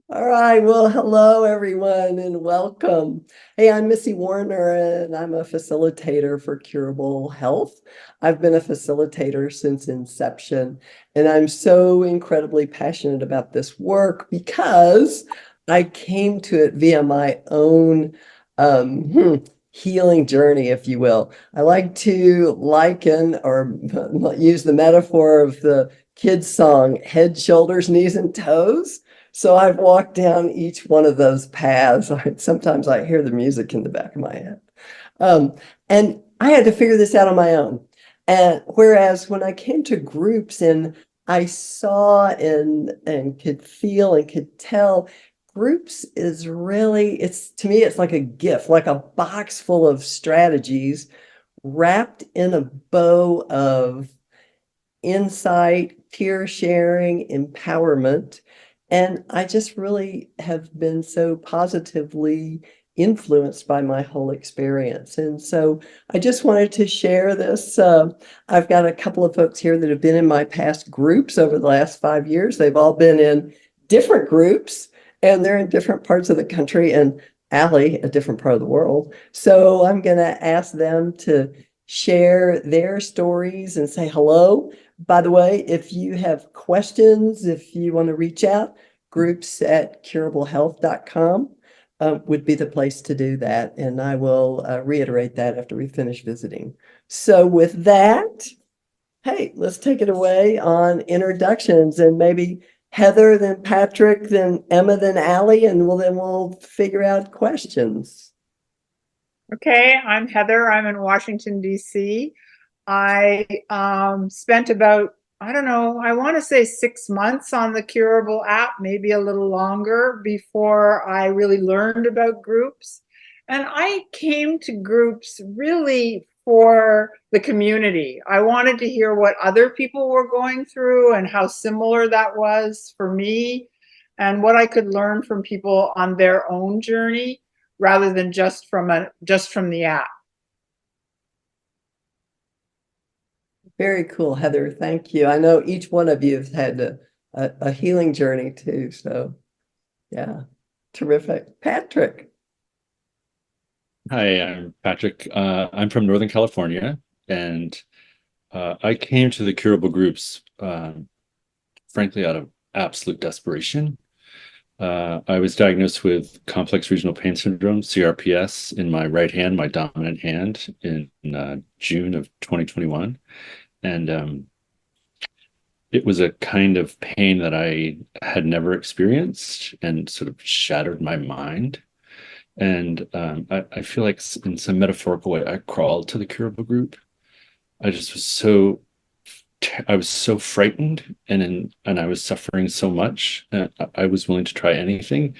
All right. Well, hello, everyone, and welcome. Hey, I'm Missy Warner, and I'm a facilitator for Curable Health. I've been a facilitator since inception, and I'm so incredibly passionate about this work because I came to it via my own healing journey, if you will. I like to liken or use the metaphor of the kids' song, Head, Shoulders, Knees, and Toes. So I've walked down each one of those paths. Sometimes I hear the music in the back of my head. Um, and I had to figure this out on my own. And whereas when I came to groups and I saw and could feel and could tell, groups is really, it's to me, it's like a gift, like a box full of strategies wrapped in a bow of insight, peer sharing, empowerment. And I just really have been so positively influenced by my whole experience. And so I just wanted to share this. I've got a couple of folks here that have been in my past groups over the last 5 years. They've all been in different groups and they're in different parts of the country and Allie, a different part of the world. So I'm going to ask them to share their stories and say hello. By the way, if you have questions, if you want to reach out, groups at curablehealth.com would be the place to do that. And I will reiterate that after we finish visiting. So with that, hey, let's take it away on introductions and maybe Heather, then Patrick, then Emma, then Allie, and we'll figure out questions. Okay, I'm Heather. I'm in Washington, D.C. I spent about, I don't know, I want to say 6 months on the Curable app, maybe a little longer before I really learned about groups. And I came to groups really for the community. I wanted to hear what other people were going through and how similar that was for me and what I could learn from people on their own journey rather than just from the app. Very cool, Heather. Thank you. I know each one of you has had a healing journey too. So yeah, terrific. Patrick. Hi, I'm Patrick. I'm from Northern California, and I came to the Curable Groups, frankly, out of absolute desperation. I was diagnosed with complex regional pain syndrome, CRPS, in my right hand, my dominant hand, in June of 2021. And it was a kind of pain that I had never experienced and sort of shattered my mind. And I feel like in some metaphorical way, I crawled to the Curable group. I just was so, I was so frightened and I was suffering so much. I was willing to try anything.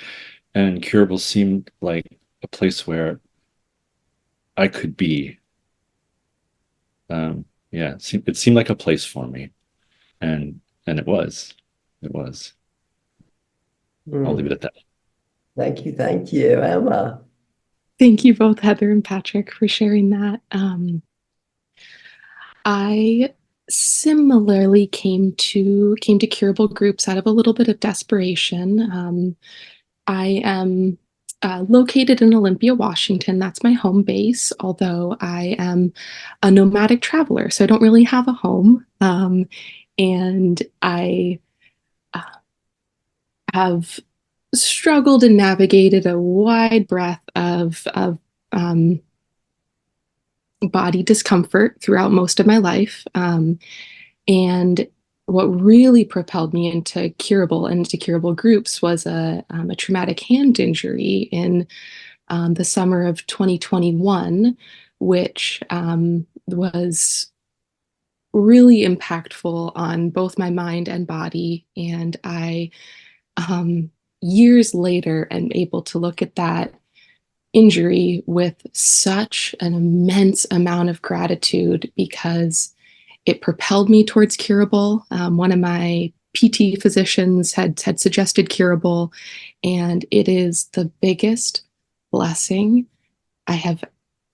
And Curable seemed like a place where I could be. Yeah, it seemed like a place for me. And it was. It was. I'll leave it at that. Thank you. Thank you, Emma. Thank you both, Heather and Patrick, for sharing that. I similarly came to Curable Groups out of a little bit of desperation. I am located in Olympia, Washington. That's my home base, although I am a nomadic traveler, so I don't really have a home. And I have struggled and navigated a wide breadth of body discomfort throughout most of my life. And what really propelled me into Curable Groups was a traumatic hand injury in the summer of 2021, which was really impactful on both my mind and body. And I years later am able to look at that injury with such an immense amount of gratitude because it propelled me towards Curable. One of my PT physicians had suggested Curable, and it is the biggest blessing I have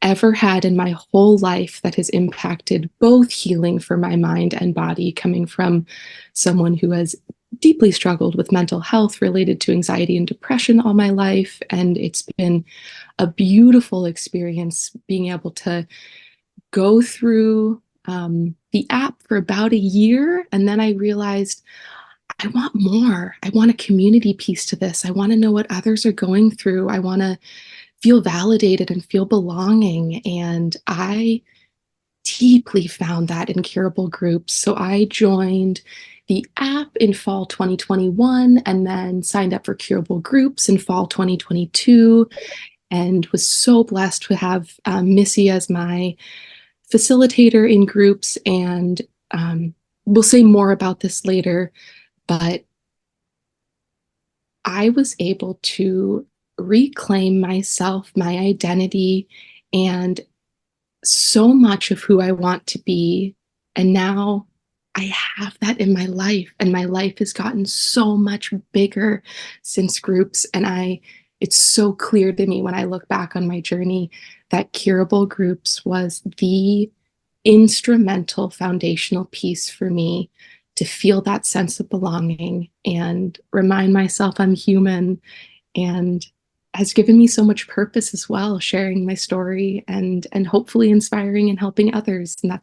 ever had in my whole life that has impacted both healing for my mind and body, coming from someone who has deeply struggled with mental health related to anxiety and depression all my life. And it's been a beautiful experience being able to go through the app for about a year. And then I realized I want more. I want a community piece to this. I want to know what others are going through. I want to feel validated and feel belonging. And I deeply found that in Curable Groups. So I joined the app in fall 2021 and then signed up for Curable Groups in fall 2022 and was so blessed to have Missy as my facilitator in groups. And we'll say more about this later, but I was able to reclaim myself, my identity, and so much of who I want to be. And now I have that in my life, and my life has gotten so much bigger since groups. And it's so clear to me when I look back on my journey that Curable Groups was the instrumental foundational piece for me to feel that sense of belonging and remind myself I'm human, and has given me so much purpose as well, sharing my story and hopefully inspiring and helping others. And I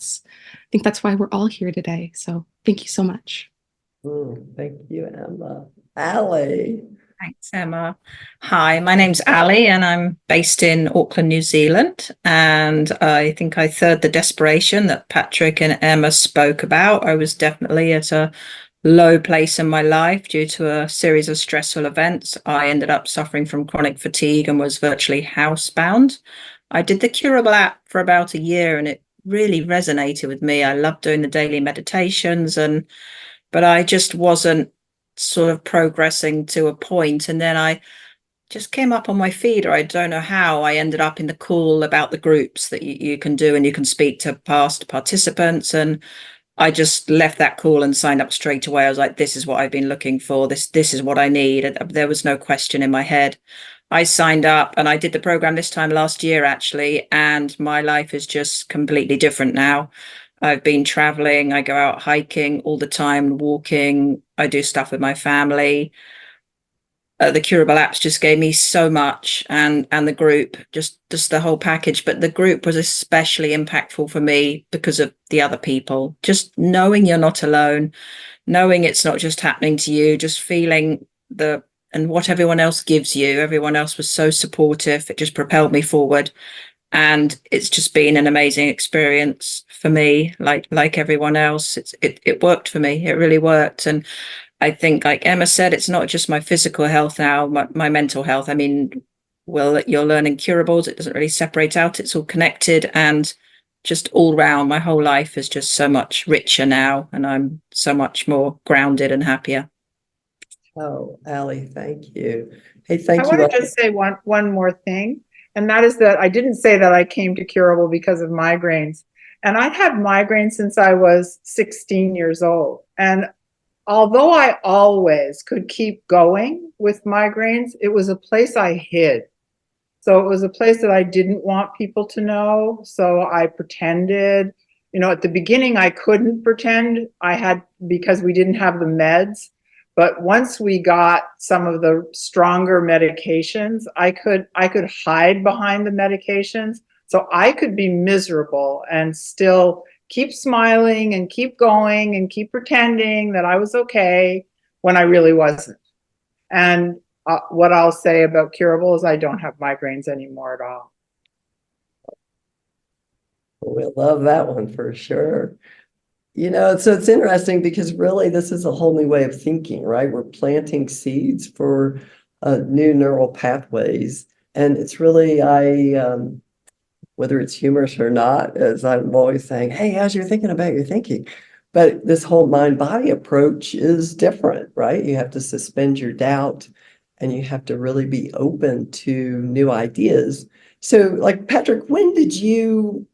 think that's why we're all here today. So thank you so much. Thank you, Emma. Allie. Thanks, Emma. Hi, my name's Ali, and I'm based in Auckland, New Zealand. And I think I third the desperation that Patrick and Emma spoke about. I was definitely at a low place in my life due to a series of stressful events. I ended up suffering from chronic fatigue and was virtually housebound. I did the Curable app for about a year, and it really resonated with me. I loved doing the daily meditations, but I just wasn't sort of progressing to a point. And then I just came up on my feed, or I don't know how I ended up in the call about the groups that you can do, and you can speak to past participants. And I just left that call and signed up straight away. I was like, this is what I've been looking for. This is what I need. And there was no question in my head. I signed up and I did the program this time last year, actually, and my life is just completely different now. I've been traveling. I go out hiking all the time, walking. I do stuff with my family. The Curable apps just gave me so much, and the group, just the whole package. But the group was especially impactful for me because of the other people. Just knowing you're not alone, knowing it's not just happening to you, just feeling and what everyone else gives you. Everyone else was so supportive. It just propelled me forward. And it's just been an amazing experience for me, like everyone else. It worked for me. It really worked. And I think, like Emma said, it's not just my physical health now, my mental health. I mean, well, you're learning curables. It doesn't really separate out. It's all connected, and just all round, my whole life is just so much richer now, and I'm so much more grounded and happier. Oh, Allie, thank you. Hey, thank you. I want to just say one more thing. And that is that I didn't say that I came to Curable because of migraines. And I've had migraines since I was 16 years old. And although I always could keep going with migraines, it was a place I hid. So it was a place that I didn't want people to know. So I pretended. At the beginning, I couldn't pretend because we didn't have the meds. But once we got some of the stronger medications, I could hide behind the medications. So I could be miserable and still keep smiling and keep going and keep pretending that I was okay when I really wasn't. And what I'll say about Curable is I don't have migraines anymore at all. We love that one for sure. So it's interesting because really this is a whole new way of thinking, right? We're planting seeds for new neural pathways. And it's really, whether it's humorous or not, as I'm always saying, hey, as you're thinking about your thinking. But this whole mind-body approach is different, right? You have to suspend your doubt, and you have to really be open to new ideas. So, like, Patrick, when did you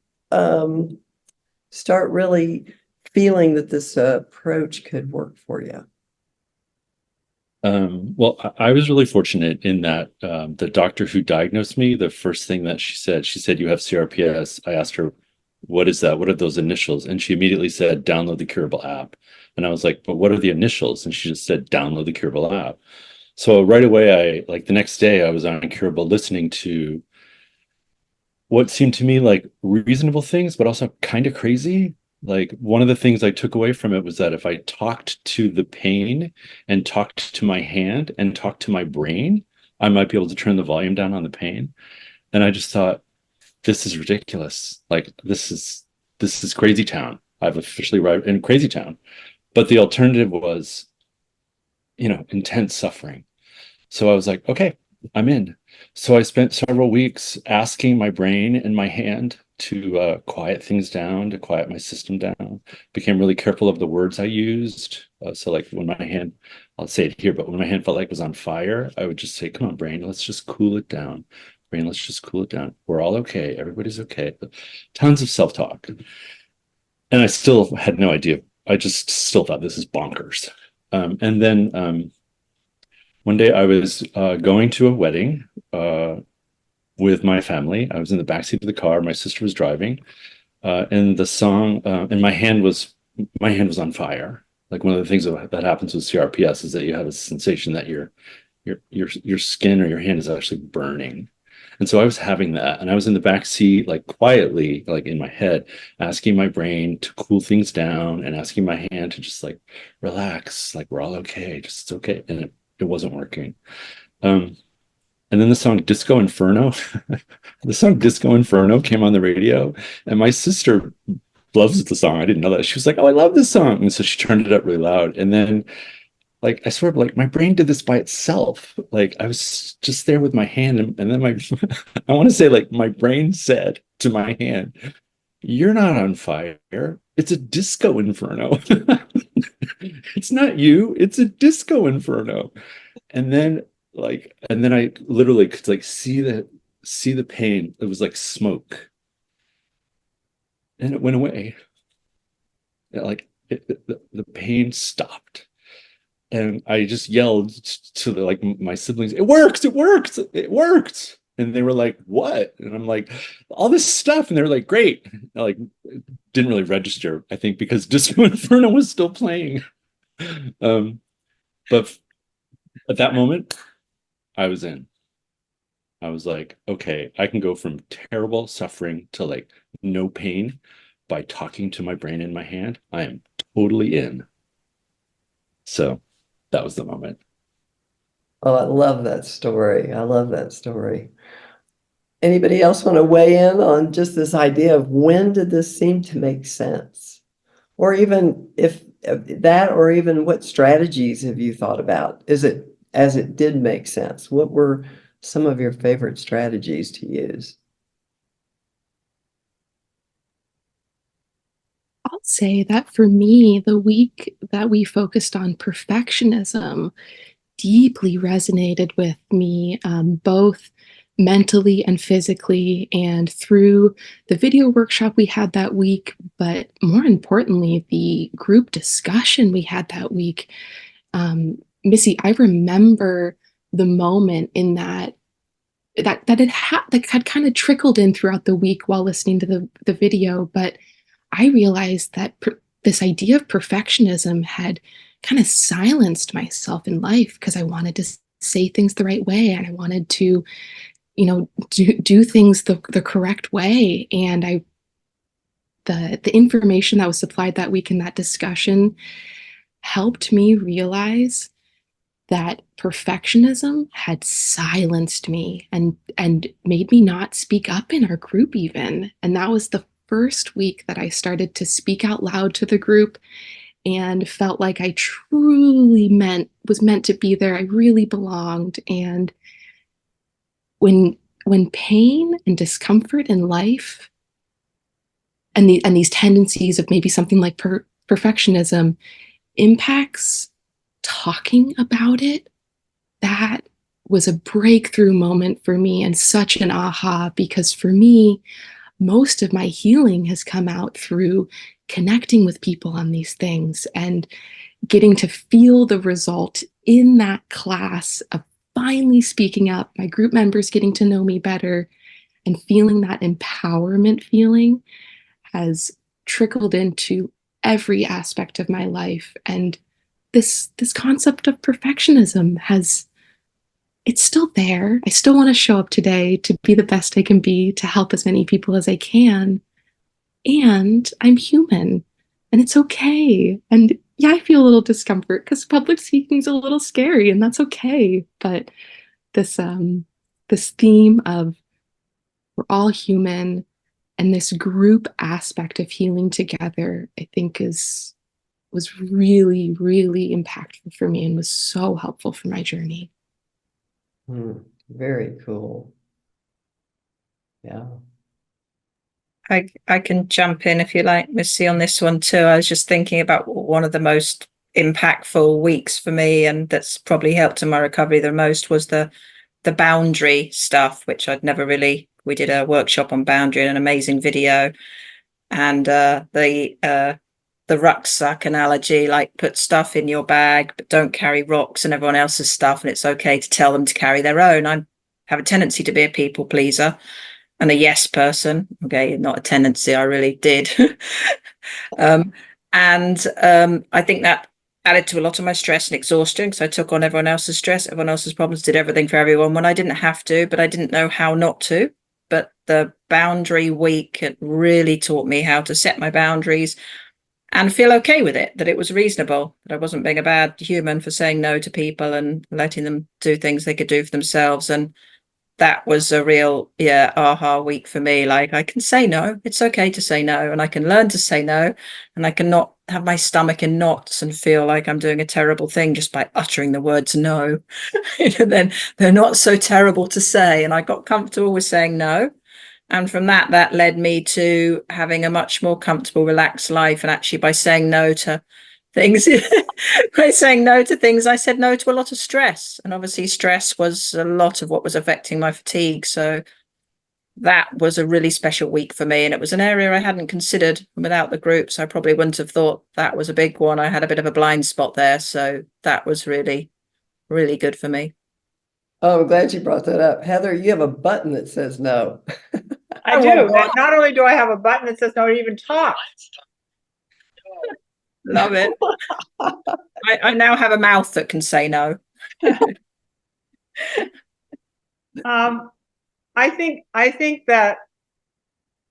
start really feeling that this approach could work for you? Well, I was really fortunate in that the doctor who diagnosed me, the first thing that she said, you have CRPS. I asked her, what is that? What are those initials? And she immediately said, download the Curable app. And I was like, but what are the initials? And she just said, download the Curable app. So right away, the next day I was on Curable listening to what seemed to me like reasonable things, but also kind of crazy. Like, one of the things I took away from it was that if I talked to the pain and talked to my hand and talked to my brain, I might be able to turn the volume down on the pain. And I just thought, this is ridiculous. Like, this is crazy town. I've officially arrived in crazy town. But the alternative was, intense suffering. So I was like, okay, I'm in. So I spent several weeks asking my brain and my hand to quiet things down, to quiet my system down. Became really careful of the words I used. So like when my hand, I'll say it here, but when my hand felt like it was on fire, I would just say, come on, brain, let's just cool it down. Brain, let's just cool it down. We're all okay. Everybody's okay. But tons of self-talk. And I still had no idea. I just still thought this is bonkers. And then one day I was going to a wedding with my family. I was in the backseat of the car. My sister was driving, and the song, and my hand was on fire. Like, one of the things that happens with CRPS is that you have a sensation that your skin or your hand is actually burning. And so I was having that, and I was in the back seat, like quietly, like in my head, asking my brain to cool things down and asking my hand to just like relax, like we're all okay, just it's okay. And it wasn't working. And then the song Disco Inferno, the song Disco Inferno came on the radio, and my sister loves the song. I didn't know that. She was like, oh, I love this song. And so she turned it up really loud. And then, like, I sort of like, my brain did this by itself. Like, I was just there with my hand, and then I want to say, like, my brain said to my hand, you're not on fire. It's a disco inferno. It's not you. It's a disco inferno. And then I literally could like see the pain. It was like smoke, and it went away. The pain stopped, and I just yelled to my siblings, "It works! It works! It worked!" And they were like, "What?" And I'm like, "All this stuff." And they were like, "Great!" Like, it didn't really register, I think, because Disco Inferno was still playing. But at that moment, I was in. I was like, okay, I can go from terrible suffering to like no pain by talking to my brain in my hand. I am totally in. So that was the moment. Oh, I love that story. I love that story. Anybody else want to weigh in on just this idea of when did this seem to make sense? Or even if that, or even what strategies have you thought about? Is it as it did make sense? What were some of your favorite strategies to use? I'll say that for me, the week that we focused on perfectionism deeply resonated with me, both mentally and physically, and through the video workshop we had that week, but more importantly, the group discussion we had that week. Missy, I remember the moment in that had kind of trickled in throughout the week while listening to the video, but I realized that this idea of perfectionism had kind of silenced myself in life because I wanted to say things the right way, and I wanted to, do things the correct way. And the information that was supplied that week in that discussion helped me realize that perfectionism had silenced me and made me not speak up in our group even. And that was the first week that I started to speak out loud to the group and felt like I truly was meant to be there. I really belonged. And when pain and discomfort in life and these tendencies of maybe something like perfectionism impacts talking about it, that was a breakthrough moment for me and such an aha, because for me, most of my healing has come out through connecting with people on these things and getting to feel the result in that class of finally speaking up, my group members getting to know me better, and feeling that empowerment feeling has trickled into every aspect of my life. And this concept of perfectionism it's still there. I still want to show up today to be the best I can be, to help as many people as I can. And I'm human, and it's okay. And yeah, I feel a little discomfort because public speaking is a little scary, and that's okay. But this theme of we're all human, and this group aspect of healing together, I think was really, really impactful for me and was so helpful for my journey. Very cool. Yeah. I can jump in if you like, Missy, on this one too. I was just thinking about one of the most impactful weeks for me, and that's probably helped in my recovery the most, was the boundary stuff, which I'd never really. We did a workshop on boundary and an amazing video, and the rucksack analogy, like put stuff in your bag, but don't carry rocks and everyone else's stuff, and it's okay to tell them to carry their own. I have a tendency to be a people pleaser and a yes person. Okay, not a tendency, I really did. I think that added to a lot of my stress and exhaustion, because I took on everyone else's stress, everyone else's problems, did everything for everyone when I didn't have to, but I didn't know how not to. But the boundary week, it really taught me how to set my boundaries and feel okay with it, that it was reasonable, that I wasn't being a bad human for saying no to people and letting them do things they could do for themselves. And that was a real, aha week for me. Like, I can say no. It's okay to say no, and I can learn to say no, and I can not have my stomach in knots and feel like I'm doing a terrible thing just by uttering the words no. Then they're not so terrible to say. And I got comfortable with saying no. And from that led me to having a much more comfortable, relaxed life. And actually, by saying no to things, I said no to a lot of stress. And obviously, stress was a lot of what was affecting my fatigue. So that was a really special week for me. And it was an area I hadn't considered. Without the groups, I probably wouldn't have thought that was a big one. I had a bit of a blind spot there. So that was really, really good for me. Oh, I'm glad you brought that up. Heather, you have a button that says no. I do. Not only do I have a button that says no to even talk. Love it. I now have a mouth that can say no. I think that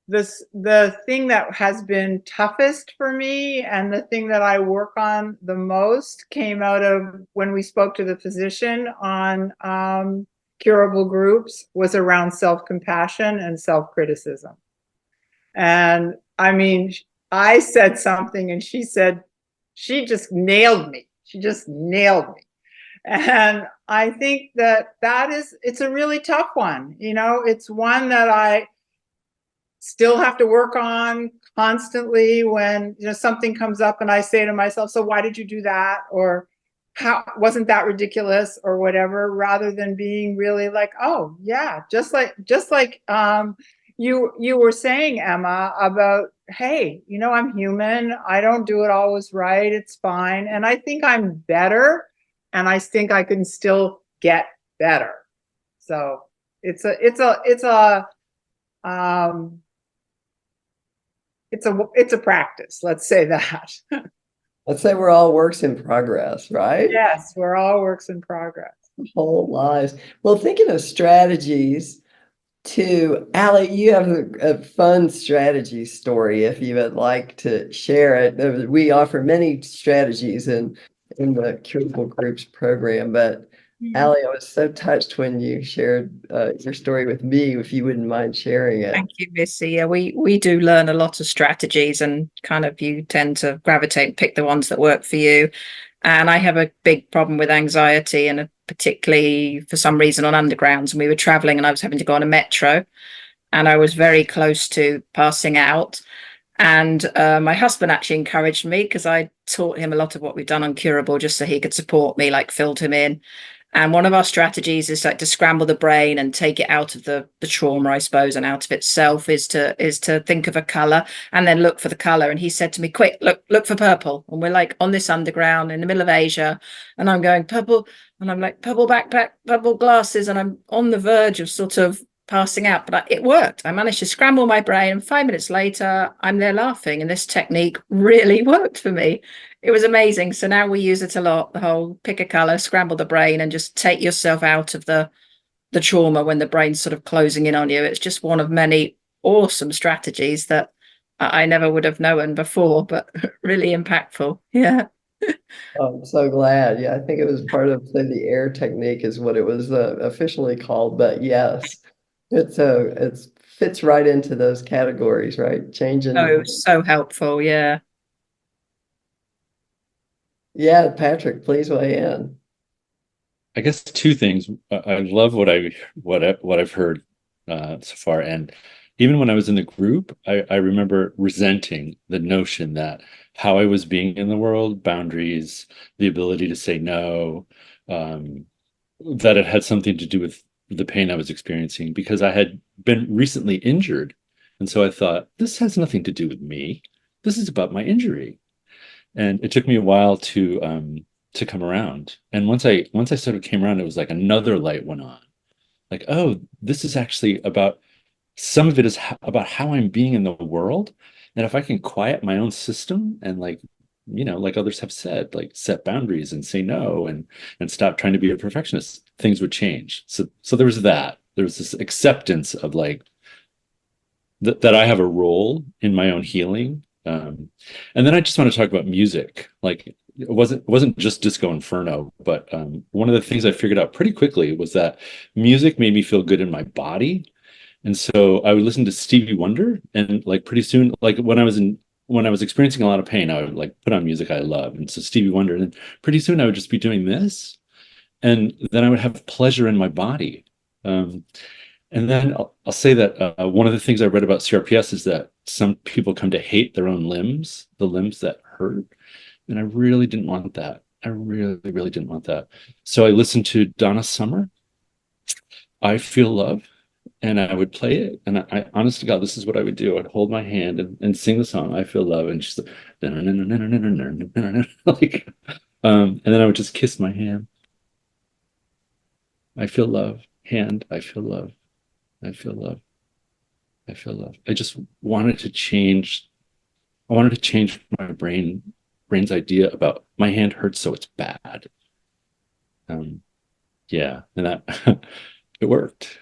the thing that has been toughest for me, and the thing that I work on the most, came out of when we spoke to the physician on curable groups, was around self-compassion and self-criticism. And I mean, I said something and she just nailed me. And I think it's a really tough one. It's one that I still have to work on constantly when something comes up and I say to myself, so why did you do that? Or how wasn't that ridiculous, or whatever, rather than being really like, oh yeah, just like you were saying, Emma, about, hey, I'm human. I don't do it always right. It's fine. And I think I'm better, and I think I can still get better. So it's a practice. Let's say that. Let's say we're all works in progress, right? Yes, we're all works in progress. Whole lives. Well, thinking of strategies too, Allie, you have a fun strategy story if you would like to share it. We offer many strategies in the Curable Groups program, but Allie, I was so touched when you shared your story with me, if you wouldn't mind sharing it. Thank you, Missy. Yeah, we do learn a lot of strategies, and kind of you tend to gravitate and pick the ones that work for you. And I have a big problem with anxiety, and particularly for some reason on undergrounds. And we were traveling and I was having to go on a metro, and I was very close to passing out. And my husband actually encouraged me, because I taught him a lot of what we've done on Curable just so he could support me, like filled him in. And one of our strategies is like to scramble the brain and take it out of the trauma, I suppose, and out of itself, is to think of a color and then look for the color. And he said to me, quick, look for purple. And we're like on this underground in the middle of Asia, and I'm going purple, and I'm like purple backpack, purple glasses, and I'm on the verge of sort of passing out, but it worked. I managed to scramble my brain, and 5 minutes later, I'm there laughing. And this technique really worked for me. It was amazing. So now we use it a lot. The whole pick a color, scramble the brain, and just take yourself out of the trauma when the brain's sort of closing in on you. It's just one of many awesome strategies that I never would have known before, but really impactful. Yeah. I'm so glad. Yeah, I think it was part of the air technique is what it was officially called. But yes, it fits right into those categories, right? Changing. Oh, it was so helpful. Yeah. Yeah, Patrick, please weigh in. I guess two things. I love what I've heard so far, and even when I was in the group, I remember resenting the notion that how I was being in the world, boundaries, the ability to say no, that it had something to do with the pain I was experiencing because I had been recently injured, and so I thought this has nothing to do with me. This is about my injury, and it took me a while to come around. And once I sort of came around, it was like another light went on. Like, oh, this is actually about some of it is about how I'm being in the world. And if I can quiet my own system and like, like others have said, like set boundaries and say no and stop trying to be a perfectionist, things would change. So there was that. There was this acceptance of like that I have a role in my own healing. And then I just want to talk about music. Like it wasn't just Disco Inferno, but one of the things I figured out pretty quickly was that music made me feel good in my body. And so I would listen to Stevie Wonder, and like pretty soon, like when I was experiencing a lot of pain, I would like put on music I love. And so Stevie Wonder, and then pretty soon I would just be doing this, and then I would have pleasure in my body. And then I'll say that one of the things I read about CRPS is that some people come to hate their own limbs, the limbs that hurt. And I really didn't want that. I really, really didn't want that. So I listened to Donna Summer, I Feel Love, and I would play it. And I honest to God, this is what I would do. I'd hold my hand and sing the song, I Feel Love. And she's like, like and then I would just kiss my hand. I feel love. Hand, I feel love. I feel love. I feel love. I just wanted to change. I wanted to change my brain's idea about my hand hurts, so it's bad. Yeah, and that it worked.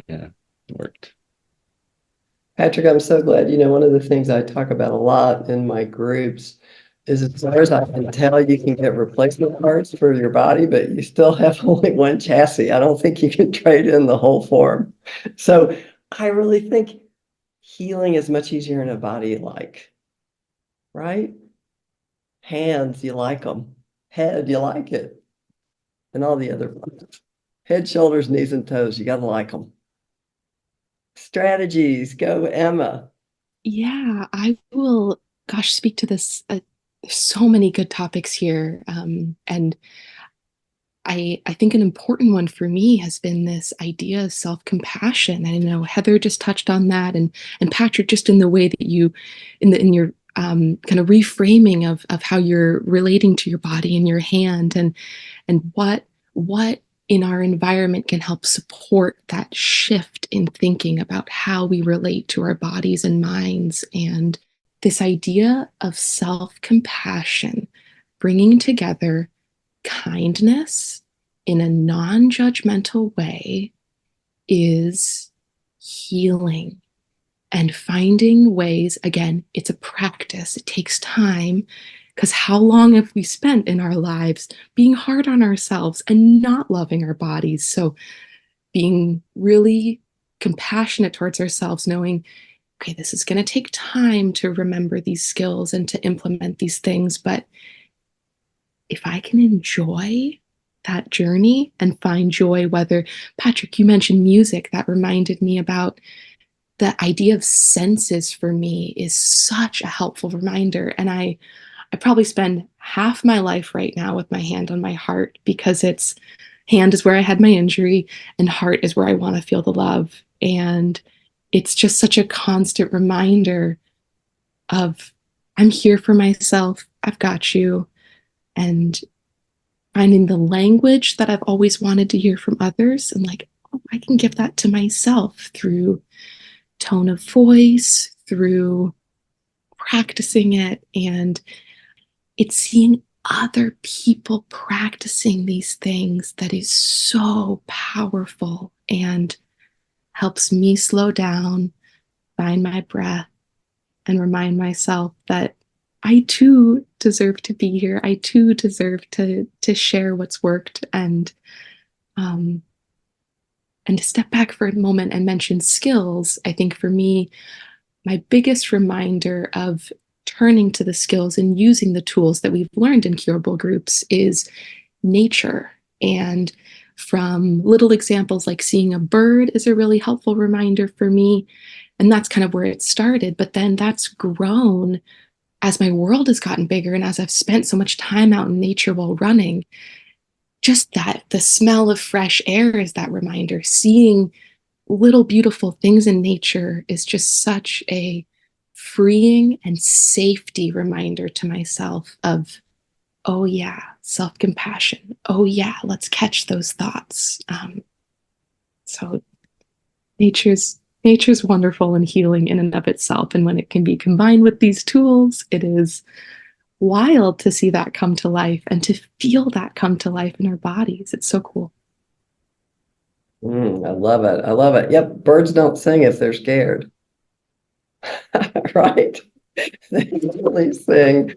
Yeah, it worked. Patrick, I'm so glad. One of the things I talk about a lot in my groups is as far as I can tell, you can get replacement parts for your body, but you still have only one chassis. I don't think you can trade in the whole form. So I really think healing is much easier in a body you like, right? Hands, you like them. Head, you like it. And all the other ones. Head, shoulders, knees, and toes, you got to like them. Strategies, go Emma. Yeah, I will, gosh, speak to this. There's so many good topics here. And I think an important one for me has been this idea of self-compassion. I know Heather just touched on that, and Patrick, just in the way that you, in your kind of reframing of how you're relating to your body and your hand, and what in our environment can help support that shift in thinking about how we relate to our bodies and minds. And this idea of self-compassion, bringing together kindness in a non-judgmental way, is healing. And finding ways, again, it's a practice. It takes time, because how long have we spent in our lives being hard on ourselves and not loving our bodies? So being really compassionate towards ourselves, knowing, okay, this is going to take time to remember these skills and to implement these things. But if I can enjoy that journey and find joy, whether, Patrick, you mentioned music, that reminded me about the idea of senses for me is such a helpful reminder. And I probably spend half my life right now with my hand on my heart, because it's hand is where I had my injury and heart is where I want to feel the love. And it's just such a constant reminder of I'm here for myself. I've got you. And finding the language that I've always wanted to hear from others, and like, oh I can give that to myself through tone of voice, through practicing it. And it's seeing other people practicing these things that is so powerful and helps me slow down, find my breath, and remind myself that I too deserve to be here. I too deserve to share what's worked, and to step back for a moment and mention skills. I think for me, my biggest reminder of turning to the skills and using the tools that we've learned in curable groups is nature. And from little examples like seeing a bird is a really helpful reminder for me. And that's kind of where it started. But then that's grown as my world has gotten bigger and as I've spent so much time out in nature while running. Just that the smell of fresh air is that reminder. Seeing little beautiful things in nature is just such a freeing and safety reminder to myself of, oh yeah, self-compassion. Oh yeah, let's catch those thoughts. So nature's wonderful and healing in and of itself. And when it can be combined with these tools, it is wild to see that come to life and to feel that come to life in our bodies. It's so cool. I love it. I love it. Yep. Birds don't sing if they're scared. Right. They really sing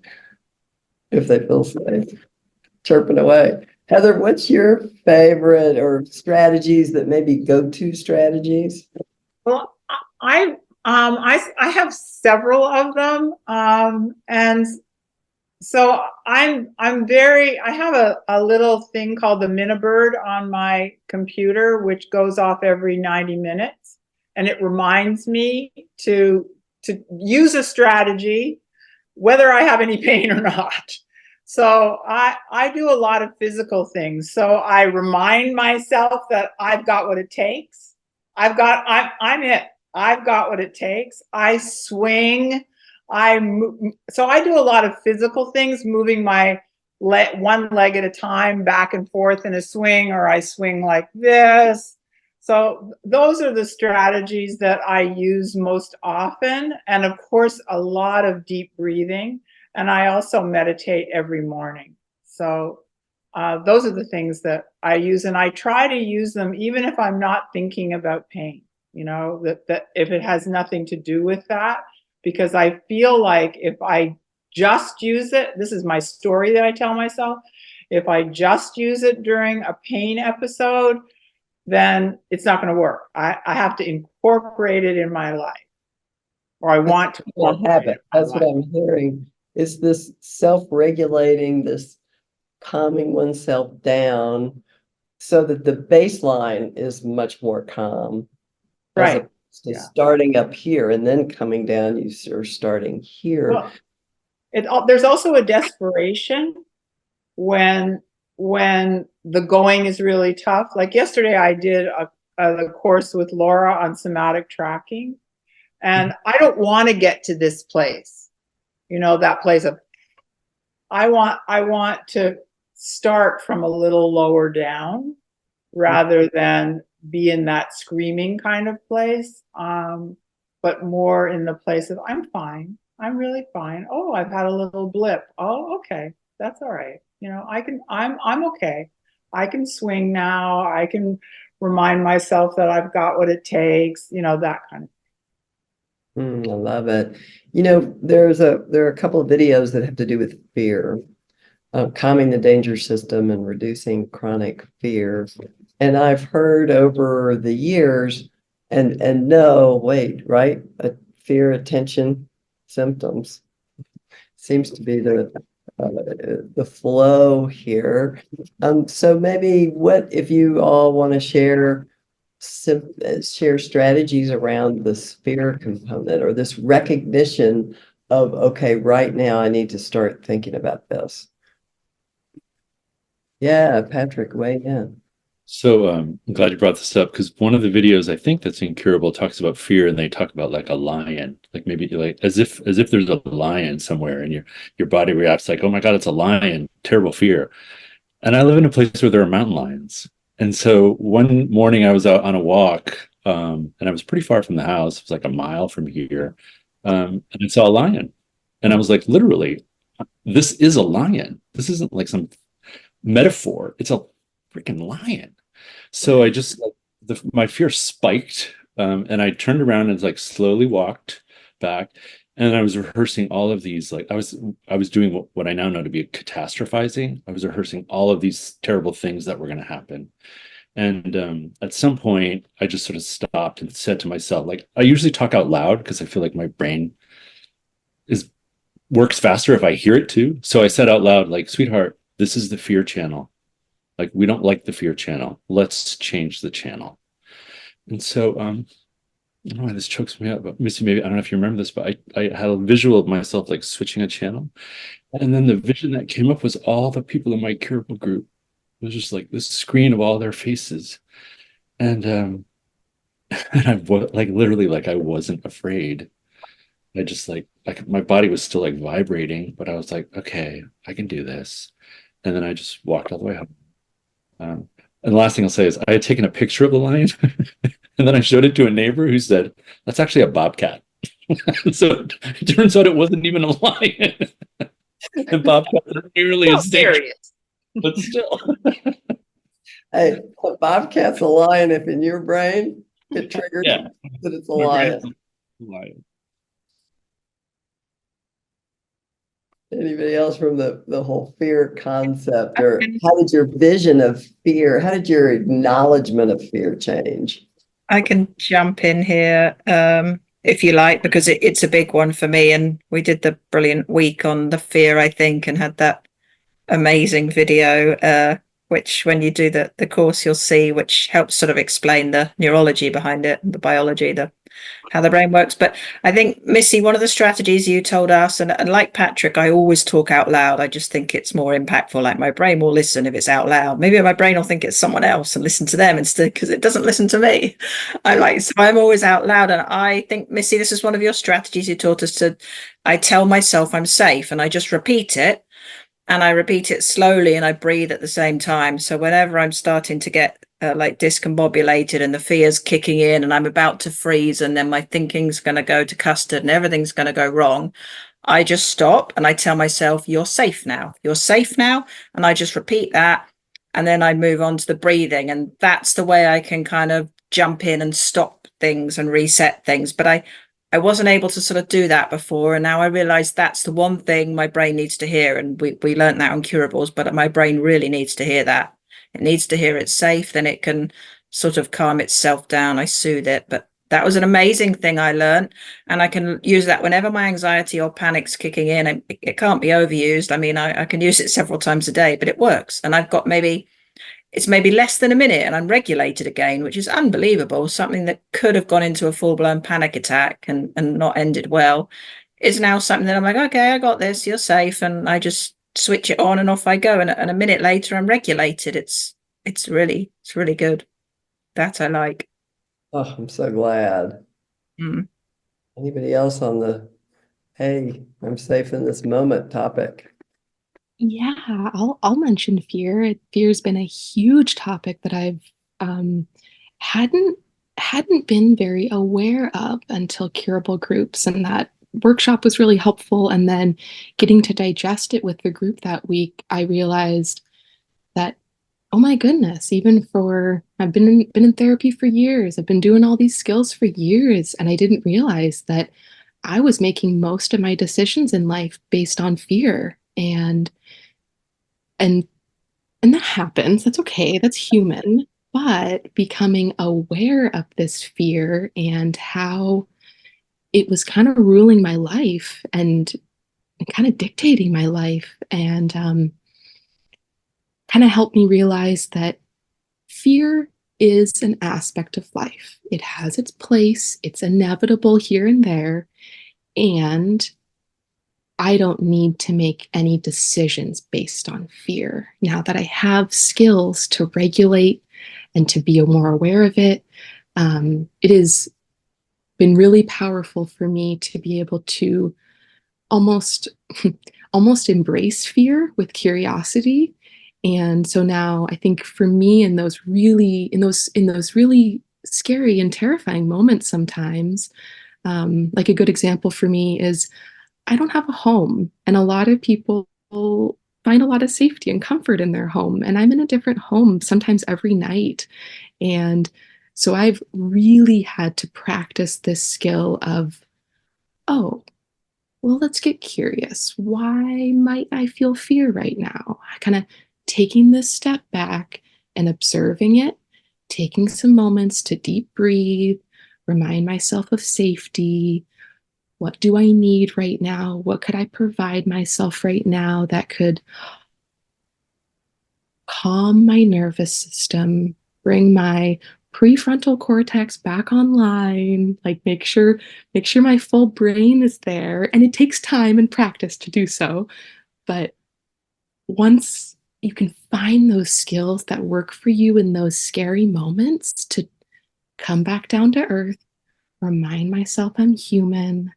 if they feel safe, chirping away. Heather, what's your favorite or strategies that maybe go-to strategies? Well, I have several of them, and so I have a little thing called the Minibird on my computer, which goes off every 90 minutes, and it reminds me to use a strategy, whether I have any pain or not. So I do a lot of physical things. So I remind myself that I've got what it takes. I'm it. I've got what it takes. I swing. So I do a lot of physical things, moving my one leg at a time back and forth in a swing, or I swing like this. So those are the strategies that I use most often. And of course, a lot of deep breathing. And I also meditate every morning. So those are the things that I use. And I try to use them even if I'm not thinking about pain, that if it has nothing to do with that, because I feel like if I just use it, this is my story that I tell myself, if I just use it during a pain episode, then it's not going to work. I have to incorporate it in my life, or I want to. Habit. That's what I'm hearing. Is this self-regulating, this calming oneself down so that the baseline is much more calm. Right. To starting up here and then coming down, you're starting here. Well, there's also a desperation when the going is really tough. Like yesterday, I did a course with Laura on somatic tracking, and I don't want to get to this place, that place of, I want to start from a little lower down rather than be in that screaming kind of place, but more in the place of, I'm fine. I'm really fine. Oh, I've had a little blip. Oh, okay. That's all right. I'm okay. I can swing now. I can remind myself that I've got what it takes, that kind of thing. I love it. There are a couple of videos that have to do with fear, calming the danger system and reducing chronic fear. And I've heard over the years, fear, attention, symptoms seems to be the flow here. So maybe if you all want to share strategies around this fear component or this recognition of, okay, right now I need to start thinking about this. Yeah, Patrick, weigh in. So I'm glad you brought this up, because one of the videos I think that's incurable talks about fear, and they talk about like a lion, like maybe like as if there's a lion somewhere, and your body reacts like, oh my God, it's a lion, terrible fear. And I live in a place where there are mountain lions, And so one morning I was out on a walk, and I was pretty far from the house. It was like a mile from here. And I saw a lion. And I was like, literally, this is a lion. This isn't like some metaphor. It's a freaking lion. So I just like my fear spiked, and I turned around and like slowly walked back. And I was rehearsing all of these, like I was doing what I now know to be catastrophizing. I was rehearsing all of these terrible things that were going to happen. And at some point, I just sort of stopped and said to myself, like, I usually talk out loud because I feel like my brain is works faster if I hear it too. So I said out loud, like, sweetheart, this is the fear channel. Like, we don't like the fear channel. Let's change the channel. And so I don't know why this chokes me up, but Missy, maybe I don't know if you remember this, but I had a visual of myself like switching a channel. And then the vision that came up was all the people in my curable group. It was just like this screen of all their faces. And and I was like literally like I wasn't afraid. I just like my body was still like vibrating, but I was like, okay, I can do this. And then I just walked all the way up. And the last thing I'll say is I had taken a picture of the lion and then I showed it to a neighbor who said, that's actually a bobcat. So it turns out it wasn't even a lion. And bobcats are nearly as dangerous, but still. Hey, a bobcat's a lion if in your brain it triggers Yeah. that it's a lion. Anybody else from the whole fear concept, or how did your vision of fear, how did your acknowledgement of fear change? I can jump in here if you like, because it's a big one for me. And we did the brilliant week on the fear, I think, and had that amazing video, which when you do the course, you'll see, which helps sort of explain the neurology behind it, the biology, how the brain works. But I think, Missy, one of the strategies you told us, and like Patrick, I always talk out loud. I just think it's more impactful. Like my brain will listen if it's out loud. Maybe my brain will think it's someone else and listen to them instead, because it doesn't listen to me. So I'm always out loud. And I think, Missy, this is one of your strategies you taught us to, I tell myself I'm safe and I just repeat it. And I repeat it slowly and I breathe at the same time. So whenever I'm starting to get like discombobulated and the fear's kicking in and I'm about to freeze and then my thinking's going to go to custard and everything's going to go wrong, I just stop and I tell myself, you're safe now. You're safe now. And I just repeat that. And then I move on to the breathing. And that's the way I can kind of jump in and stop things and reset things. But I wasn't able to sort of do that before. And now I realize that's the one thing my brain needs to hear. And we learned that on Curables, but my brain really needs to hear that. It needs to hear it's safe, then it can sort of calm itself down. I soothe it. But that was an amazing thing I learned. And I can use that whenever my anxiety or panic's kicking in. And it can't be overused. I mean, I can use it several times a day, but it works. And I've got it's maybe less than a minute and I'm regulated again, which is unbelievable. Something that could have gone into a full-blown panic attack and not ended well is now something that I'm like, okay, I got this, you're safe. And I just switch it on and off I go. And a minute later, I'm regulated. It's really good. That I like. Oh, I'm so glad. Anybody else on the, hey, I'm safe in this moment topic? Yeah, I'll mention fear. Fear's been a huge topic that I've hadn't been very aware of until Curable Groups, and that workshop was really helpful. And then getting to digest it with the group that week, I realized that, oh my goodness, I've been in therapy for years. I've been doing all these skills for years, and I didn't realize that I was making most of my decisions in life based on fear. And that happens. That's okay. That's human. But becoming aware of this fear and how it was kind of ruling my life and kind of dictating my life, and kind of helped me realize that fear is an aspect of life. It has its place. It's inevitable here and there. And I don't need to make any decisions based on fear. Now that I have skills to regulate and to be more aware of it, it has been really powerful for me to be able to almost embrace fear with curiosity And so now I think for me in those really scary and terrifying moments sometimes, like a good example for me is I don't have a home, and a lot of people find a lot of safety and comfort in their home, and I'm in a different home sometimes every night. And so I've really had to practice this skill of, oh, well, let's get curious. Why might I feel fear right now? Kind of taking this step back and observing it, taking some moments to deep breathe, remind myself of safety. What do I need right now? What could I provide myself right now that could calm my nervous system, bring my prefrontal cortex back online, like make sure my full brain is there. And it takes time and practice to do so. But once you can find those skills that work for you in those scary moments, to come back down to earth, remind myself I'm human.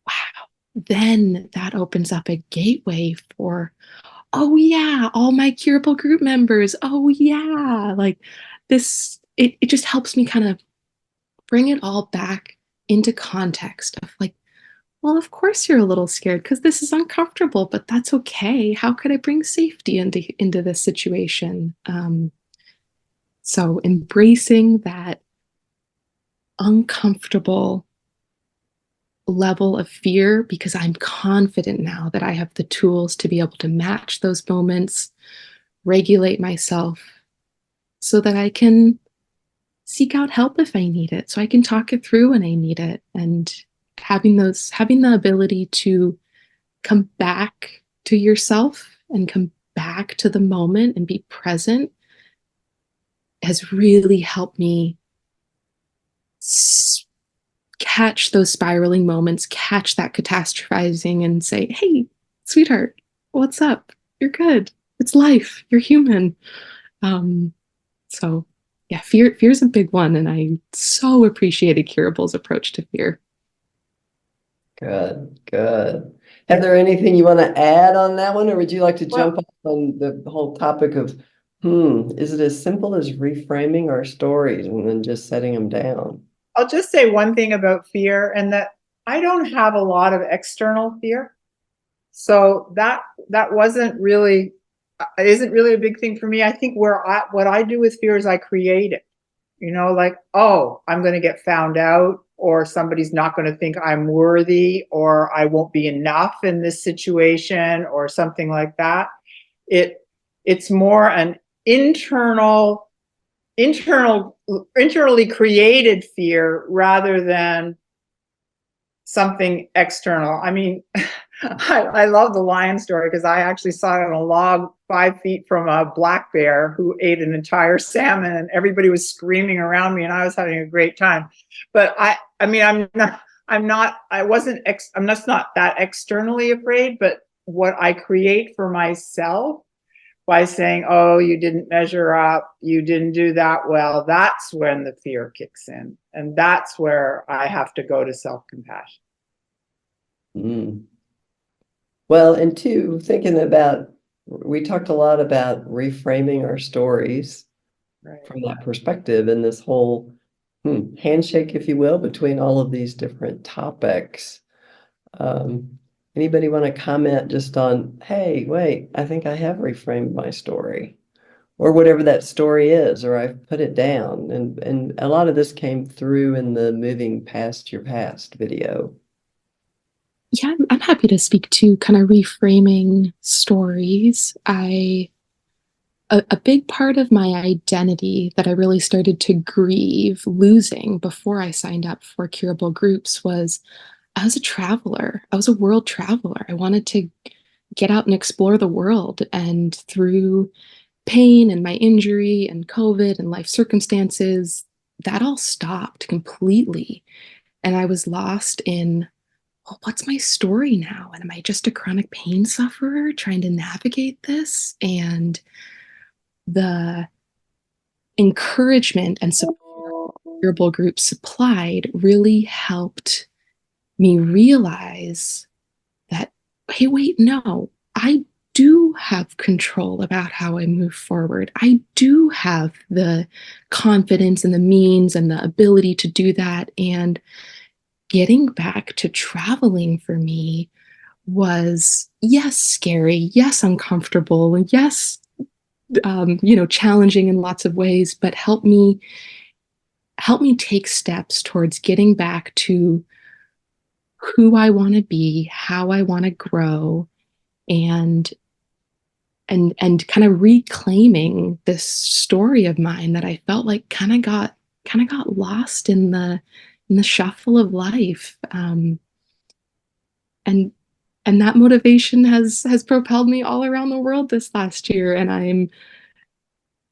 Wow. Then that opens up a gateway for, oh yeah, all my curable group members. Oh yeah, like this, it just helps me kind of bring it all back into context of like, well, of course you're a little scared because this is uncomfortable, but that's okay. How could I bring safety into this situation? So embracing that uncomfortable level of fear, because I'm confident now that I have the tools to be able to match those moments, regulate myself so that I can seek out help if I need it, so I can talk it through when I need it. And having the ability to come back to yourself and come back to the moment and be present has really helped me catch those spiraling moments, catch that catastrophizing, and say, hey, sweetheart, what's up? You're good. It's life. You're human. So yeah, fear's a big one. And I so appreciated Curable's approach to fear. Good, good. Heather, anything you want to add on that one, or would you like to jump on the whole topic of, is it as simple as reframing our stories and then just setting them down? I'll just say one thing about fear, and that I don't have a lot of external fear. So that isn't really a big thing for me. I think what I do with fear is I create it. Like, oh, I'm going to get found out, or somebody's not going to think I'm worthy, or I won't be enough in this situation, or something like that. It's more an internally created fear rather than something external. I mean, I love the lion story because I actually saw it on a log 5 feet from a black bear who ate an entire salmon, and everybody was screaming around me and I was having a great time. But I'm just not that externally afraid, but what I create for myself by saying, oh, you didn't measure up, you didn't do that well, that's when the fear kicks in. And that's where I have to go to self-compassion. Well, and two, thinking about, we talked a lot about reframing our stories from that perspective, and this whole handshake, if you will, between all of these different topics. Anybody want to comment just on, hey, wait, I think I have reframed my story, or whatever that story is, or I've put it down. And a lot of this came through in the Moving Past Your Past video. Yeah, I'm happy to speak to kind of reframing stories. A big part of my identity that I really started to grieve losing before I signed up for Curable Groups was I was a traveler. I was a world traveler. I wanted to get out and explore the world. And through pain and my injury and COVID and life circumstances, that all stopped completely. And I was lost in, well, what's my story now? And am I just a chronic pain sufferer trying to navigate this? And the encouragement and support Curable Groups supplied really helped me realize that, hey, wait, no, I do have control about how I move forward. I do have the confidence and the means and the ability to do that. And getting back to traveling for me was, yes, scary, yes, uncomfortable, yes, challenging in lots of ways, but help me take steps towards getting back to who I want to be, how I want to grow, and kind of reclaiming this story of mine that I felt like kind of got lost in the shuffle of life. And that motivation has propelled me all around the world this last year. And I'm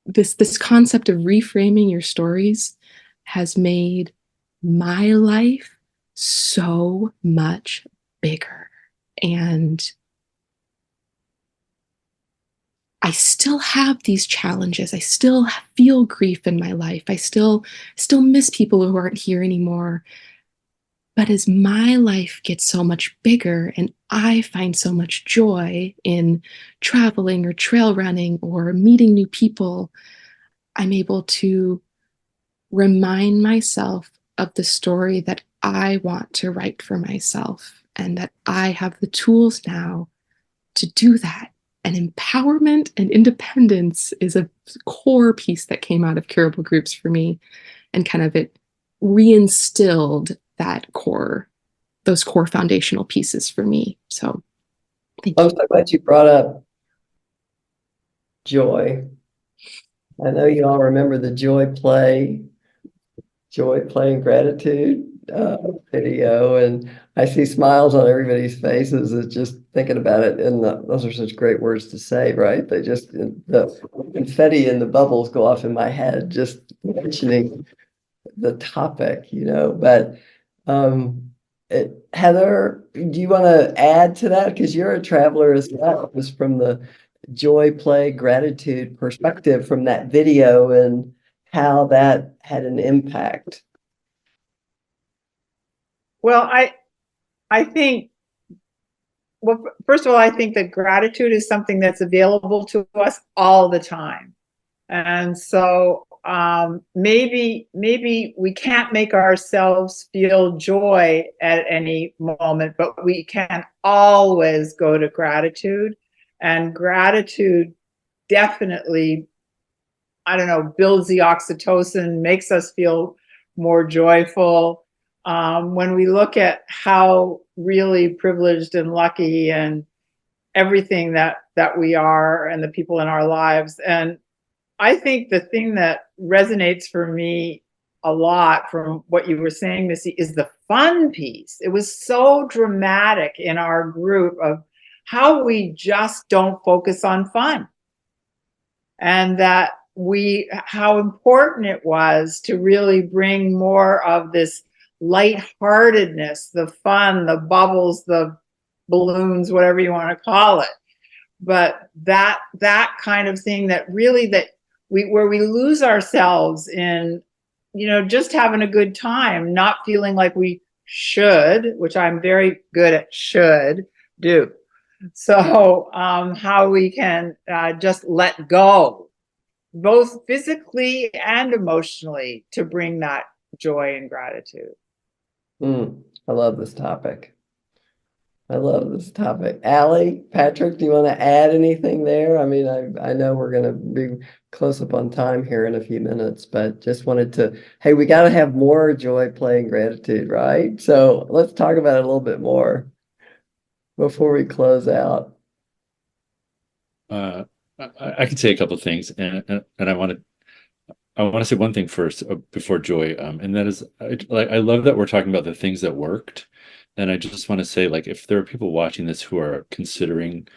this concept of reframing your stories has made my life so much bigger. And I still have these challenges. I still feel grief in my life. I still miss people who aren't here anymore. But as my life gets so much bigger and I find so much joy in traveling or trail running or meeting new people, I'm able to remind myself of the story that I want to write for myself, and that I have the tools now to do that. And empowerment and independence is a core piece that came out of Curable Groups for me, and kind of it reinstilled those core foundational pieces for me. So thank you. I'm so glad you brought up joy. I know you all remember the joy, play, and gratitude video, and I see smiles on everybody's faces. It's just thinking about it, and those are such great words to say, right? They just, the confetti and the bubbles go off in my head just mentioning the topic, but Heather, do you want to add to that? Because you're a traveler as well, just from the joy, play, gratitude perspective from that video and how that had an impact. Well, I think, well, first of all, I think that gratitude is something that's available to us all the time. And so maybe we can't make ourselves feel joy at any moment, but we can always go to gratitude. And gratitude definitely, I don't know, builds the oxytocin, makes us feel more joyful. When we look at how really privileged and lucky and everything that we are, and the people in our lives. And I think the thing that resonates for me a lot from what you were saying, Missy, is the fun piece. It was so dramatic in our group of how we just don't focus on fun, and that how important it was to really bring more of this lightheartedness, the fun, the bubbles, the balloons, whatever you want to call it. But that kind of thing that really where we lose ourselves in, just having a good time, not feeling like we should, which I'm very good at should do. So how we can just let go, both physically and emotionally, to bring that joy and gratitude. I love this topic. Allie, Patrick, do you want to add anything there? I mean, I know we're going to be close up on time here in a few minutes, but just wanted to, hey, we got to have more joy, play, and gratitude, right? So let's talk about it a little bit more before we close out. I can say a couple of things, and I want to say one thing first before joy, and that is, I love that we're talking about the things that worked. And I just want to say, like, if there are people watching this who are considering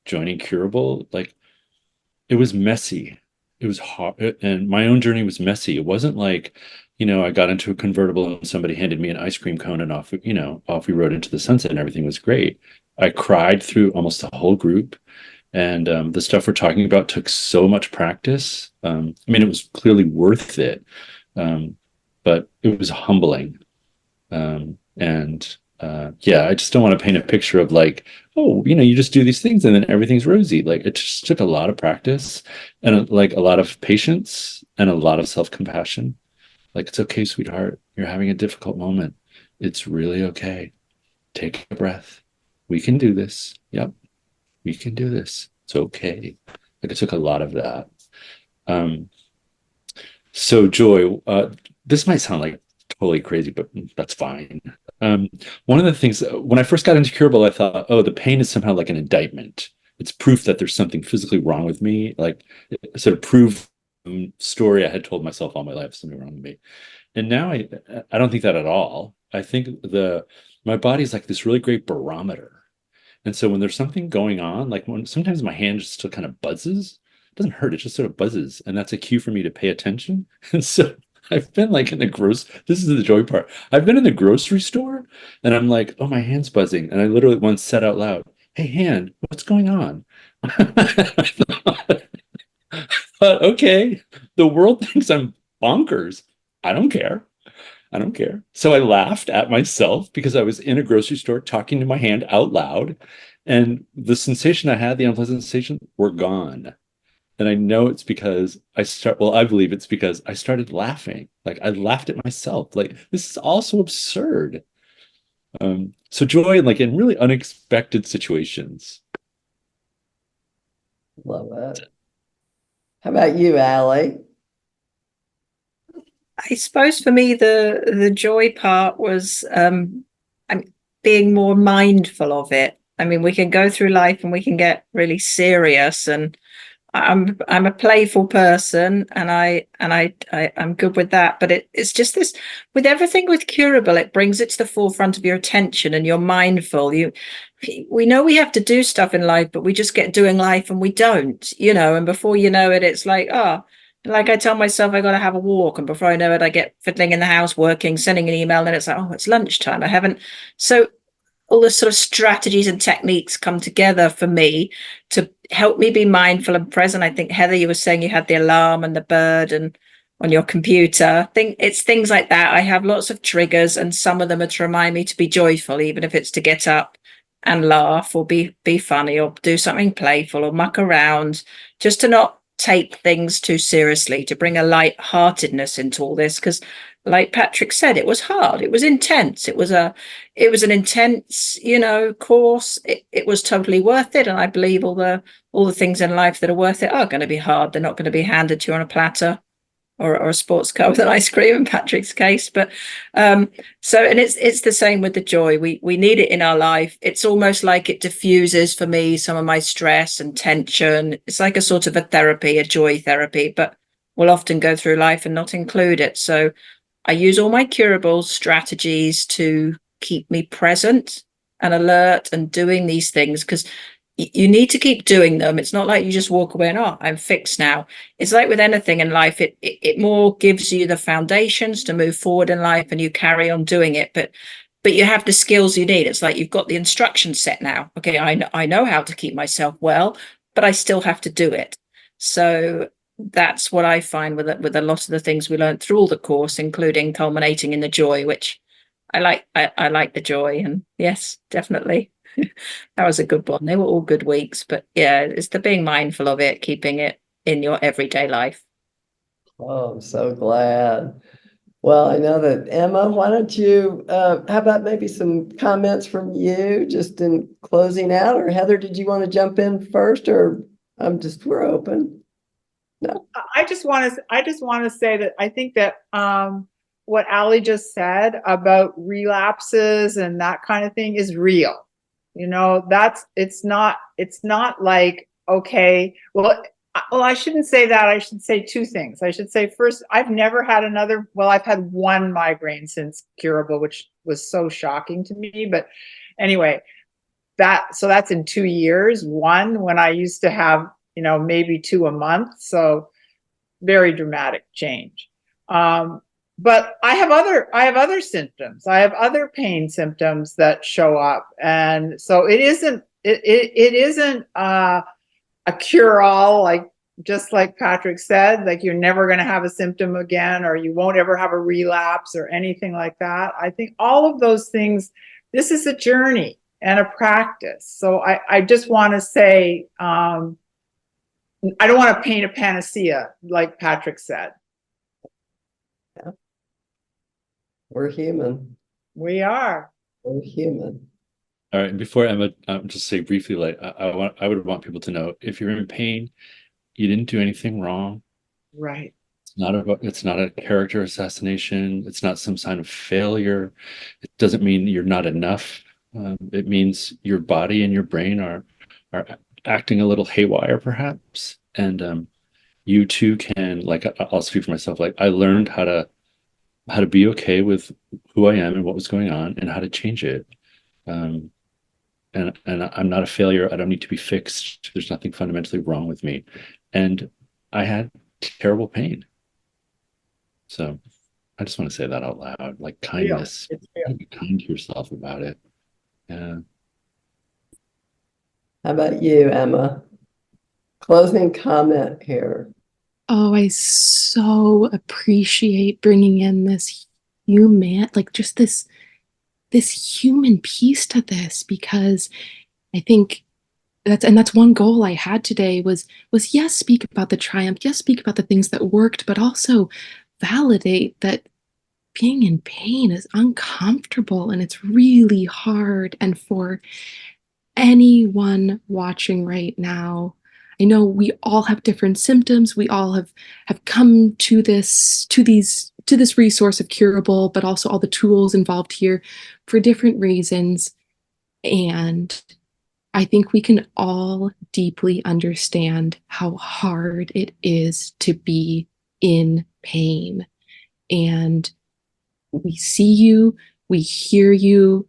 joining Curable, like, it was messy. It was hard. And my own journey was messy. It wasn't like, I got into a convertible and somebody handed me an ice cream cone and off we rode into the sunset and everything was great. I cried through almost the whole group. And the stuff we're talking about took so much practice. I mean, it was clearly worth it. But it was humbling. And Yeah, I just don't want to paint a picture of like, oh, you just do these things and then everything's rosy. Like it just took a lot of practice and like a lot of patience and a lot of self-compassion. Like, it's okay, sweetheart. You're having a difficult moment. It's really okay. Take a breath. We can do this. Yep. We can do this. It's okay. Like it took a lot of that. So Joy, this might sound like totally crazy, but that's fine. One of the things when I first got into Curable, I thought, oh, the pain is somehow like an indictment. It's proof that there's something physically wrong with me. Like sort of proof story I had told myself all my life, something wrong with me. And now I don't think that at all. I think my body's like this really great barometer. And so when there's something going on, like when sometimes my hand just still kind of buzzes, it doesn't hurt, it just sort of buzzes. And that's a cue for me to pay attention. And so I've been like this is the joy part. I've been in the grocery store and I'm like, oh, my hand's buzzing. And I literally once said out loud, hey, hand, what's going on? I thought, okay, the world thinks I'm bonkers. I don't care. I don't care. So I laughed at myself because I was in a grocery store talking to my hand out loud, and the sensation I had, the unpleasant sensation, were gone. And I know it's because I believe it's because I started laughing. Like I laughed at myself. Like this is all so absurd. So joy, like in really unexpected situations. Love it. How about you, Allie? I suppose for me, the joy part was being more mindful of it. I mean, we can go through life and we can get really serious, and I'm a playful person, and I'm good with that. But it's just this with everything with Curable, it brings it to the forefront of your attention, and you're mindful. We know we have to do stuff in life, but we just get doing life and we don't, and before you know it, it's like, like I tell myself I got to have a walk, and before I know it, I get fiddling in the house, working, sending an email, and then it's like, oh, it's lunchtime. I haven't. So all the sort of strategies and techniques come together for me to help me be mindful and present. I think, Heather, you were saying you had the alarm and the bird and on your computer. It's things like that. I have lots of triggers, and some of them are to remind me to be joyful, even if it's to get up and laugh or be funny or do something playful or muck around, just to not take things too seriously, to bring a light-heartedness into all this. Because like Patrick said, it was hard, it was intense, it was an intense course. It was totally worth it, and I believe all the things in life that are worth it are going to be hard. They're not going to be handed to you on a platter or a sports car with an ice cream in Patrick's case. But and it's the same with the joy. We need it in our life. It's almost like it diffuses for me some of my stress and tension. It's like a sort of a therapy, a joy therapy, but we'll often go through life and not include it. So I use all my curable strategies to keep me present and alert and doing these things, because you need to keep doing them. It's not like you just walk away and, oh, I'm fixed now. It's like with anything in life, it more gives you the foundations to move forward in life, and you carry on doing it. But you have the skills you need. It's like you've got the instruction set now. Okay, I know how to keep myself well, but I still have to do it. So that's what I find with a lot of the things we learned through all the course, including culminating in the joy, which I like the joy. And yes, definitely. That was a good one. They were all good weeks, but yeah, it's the being mindful of it, keeping it in your everyday life. Oh, I'm so glad. Well, I know that Emma, why don't you, how about maybe some comments from you just in closing out, or Heather, did you want to jump in first, or we're open? No. I just want to say that I think that what Allie just said about relapses and that kind of thing is real. It's not like, okay, well, I shouldn't say that. I should say two things. I should say, first, I've had one migraine since Curable, which was so shocking to me. But anyway, that's in 2 years. One, when I used to have, maybe 2 a month. So very dramatic change. But I have other symptoms. I have other pain symptoms that show up. And so it isn't a cure-all, like just like Patrick said, like you're never going to have a symptom again, or you won't ever have a relapse or anything like that. I think all of those things this is a journey and a practice. So I just want to say, I don't want to paint a panacea, like Patrick said. We're human. We are. We're human. All right. And before Emma, just say briefly, like I would want people to know, if you're in pain, you didn't do anything wrong. Right. It's not a character assassination. It's not some sign of failure. It doesn't mean you're not enough. It means your body and your brain are acting a little haywire, perhaps. And you too can, like, I'll speak for myself. Like, I learned how to be okay with who I am and what was going on, and how to change it. And I'm not a failure. I don't need to be fixed. There's nothing fundamentally wrong with me. And I had terrible pain. So I just want to say that out loud, like kindness. Be kind to yourself about it. Yeah. How about you, Emma? Closing comment here. Oh, I so appreciate bringing in this human, like just this human piece to this, because I think that's one goal I had today was yes, speak about the triumph, yes, speak about the things that worked, but also validate that being in pain is uncomfortable and it's really hard. And for anyone watching right now, I know we all have different symptoms. We all have come to this resource of Curable, but also all the tools involved here for different reasons. And I think we can all deeply understand how hard it is to be in pain. And we see you, we hear you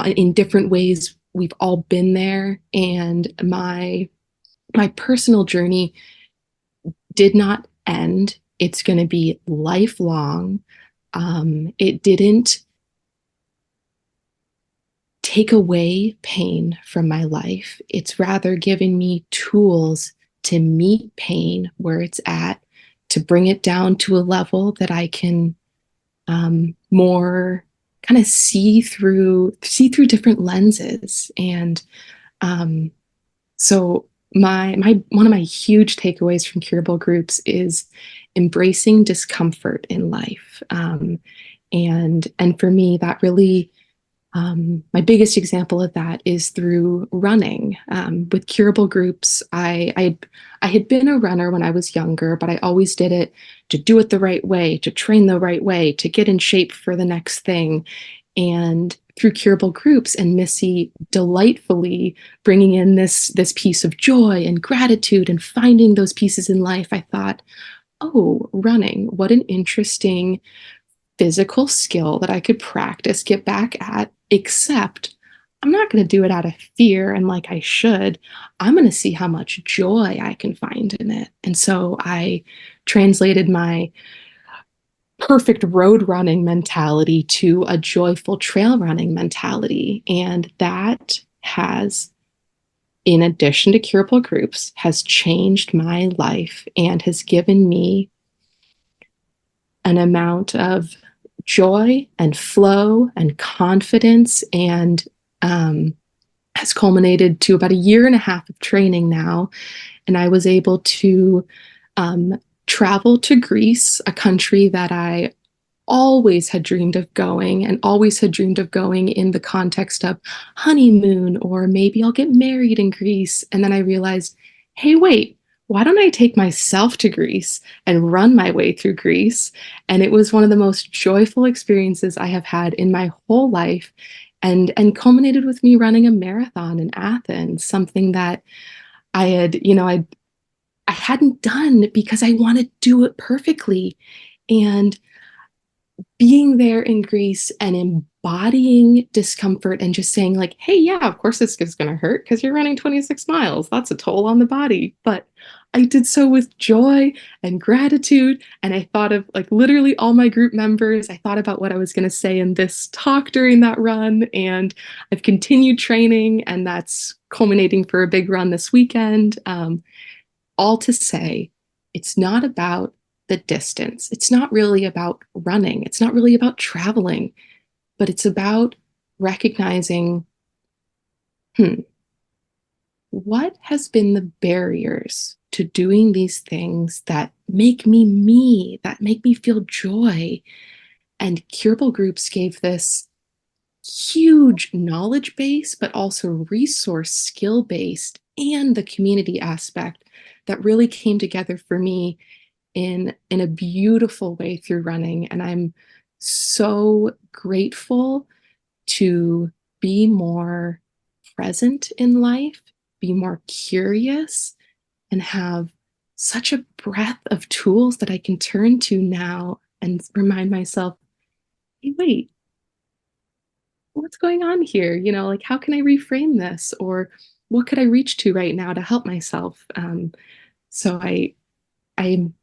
in different ways. We've all been there. And my personal journey did not end. It's going to be lifelong. It didn't take away pain from my life. It's rather giving me tools to meet pain where it's at, to bring it down to a level that I can more kind of see through different lenses. And so my one of my huge takeaways from Curable Groups is embracing discomfort in life. And for me, that really, my biggest example of that is through running. With Curable Groups, I had been a runner when I was younger, but I always did it to do it the right way, to train the right way, to get in shape for the next thing. And through Curable Groups and Missy delightfully bringing in this piece of joy and gratitude and finding those pieces in life, I thought, oh, running, what an interesting physical skill that I could practice, get back at, except I'm not going to do it out of fear and like I should. I'm going to see how much joy I can find in it. And so I translated my perfect road running mentality to a joyful trail running mentality. And that has, in addition to Curable Groups, has changed my life and has given me an amount of joy and flow and confidence, and has culminated to about 1.5 years of training now. And I was able to travel to Greece, a country that I always had dreamed of going, and always had dreamed of going in the context of honeymoon, or maybe I'll get married in Greece. And then I realized, hey, wait, why don't I take myself to Greece and run my way through Greece? And it was one of the most joyful experiences I have had in my whole life, and culminated with me running a marathon in Athens, something that I had, I hadn't done because I wanted to do it perfectly. And being there in Greece and embodying discomfort and just saying like, hey, yeah, of course this is going to hurt because you're running 26 miles. That's a toll on the body. But I did so with joy and gratitude. And I thought of like literally all my group members. I thought about what I was going to say in this talk during that run. And I've continued training, and that's culminating for a big run this weekend. All to say, it's not about the distance. It's not really about running. It's not really about traveling, but it's about recognizing, what has been the barriers to doing these things that make me, that make me feel joy? And Curable Groups gave this huge knowledge base, but also resource skill based, and the community aspect that really came together for me in a beautiful way through running. And I'm so grateful to be more present in life, be more curious, and have such a breadth of tools that I can turn to now and remind myself, hey, wait, what's going on here? You know, like, how can I reframe this? Or what could I reach to right now to help myself? So I'm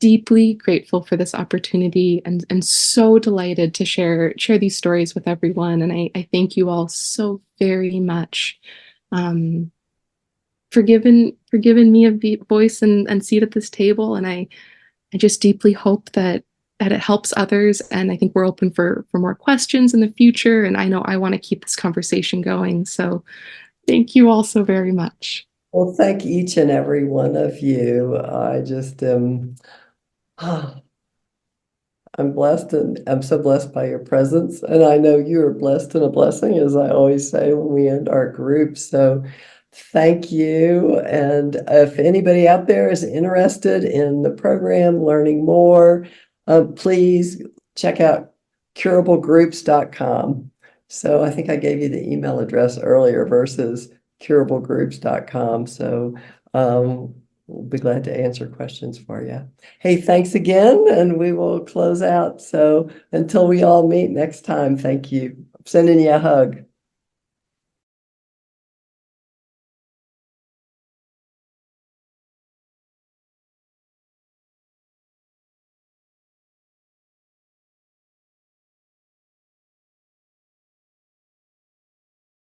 deeply grateful for this opportunity, and so delighted to share these stories with everyone. And I thank you all so very much for giving me a voice and seat at this table. And I just deeply hope that it helps others. And I think we're open for more questions in the future. And I know I want to keep this conversation going. So thank you all so very much. Well, thank each and every one of you. I just am, I'm blessed, and I'm so blessed by your presence. And I know you are blessed and a blessing, as I always say when we end our group. So thank you. And if anybody out there is interested in the program, learning more, please check out curablegroups.com. So I think I gave you the email address earlier versus curablegroups.com. So we'll be glad to answer questions for you. Hey, thanks again, and we will close out. So until we all meet next time, thank you. I'm sending you a hug.